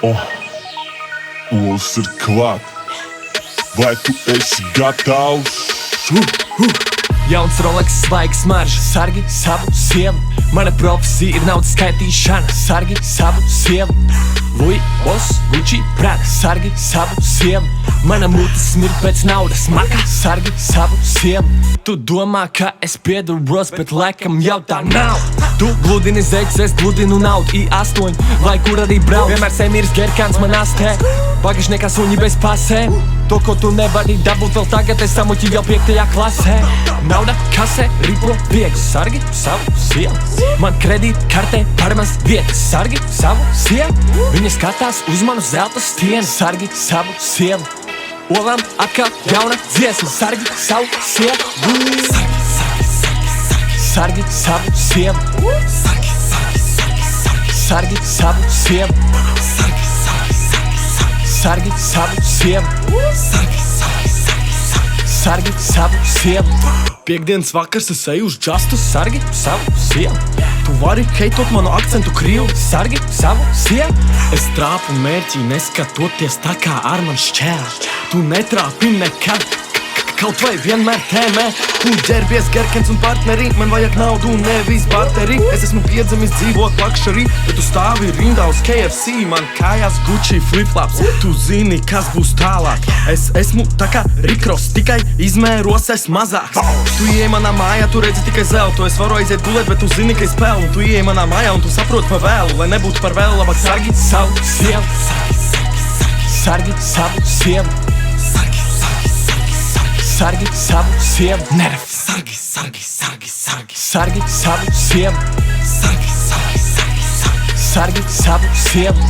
Olas ir klāt. Vai tu esi gatavs? Jauns Rolex, svaigs marža, sargi savu sievu. Mana profesija ir naudas skaitīšana, sargi savu sievu. Louis, Boss, Gucci, Prada, sargi savu sievu. Mana mutes mir pēc naudas, maka, sargi savu sievu. Tu domā, ka es piedaros, bet laikam jau tā nav. Tu gludini zeķis, es gludinu naudu, I8, vai kur arī brauc. Vienmēr semirs gerkāns man astē, bagažniekā suņi bez pasēm. To, ko tu nevari dabūt vēl tagad, es samuķi jau 5. klasē. Nauda, kasē, ripo, viegli, sargi savu sievu. Man kredīt kartē par maz vietas, sargi savu sievu. Viņa skatās uz manu zelta stienu, sargi savu sievu. Olam atkal jauna dziesma, sargi savu sievu. Sargi savu sievu. Sargi savu sievu. Sargi savu sievu. Sargi savu sievu. Piektdienas vakars, es eju uz džastu, sargi savu sievu. Tu vari heitot manu akcentu krievu, sargi savu sievu. Es trāpu mērķī, neskatoties tā kā ar man šķēr. Tu netrāpi nekad, kaut vai vienmēr tēmē. Tu ģērbies gerkens un partneri, man vajag naudu, nevis barteri. Es esmu piedzimis dzīvot lakšarī, bet tu stāvi rindā uz KFC. Man kājās Gucci flipflops, tu zini, kas būs tālāk. Es esmu tā kā Rikros, tikai izmēros es mazāks. Tu ieej manā mājā, tu redzi tikai zeltu. Es varu aiziet gulēt, bet tu zini, ka es pelnu. Tu ieej manā mājā un tu saproti pa vēlu. Lai nebūtu par vēlu, labāk sargi savu sievu. Sargi savu sievu. Sargi savu sievu. Neref. Sargi savu sievu. Sargi savu sievu.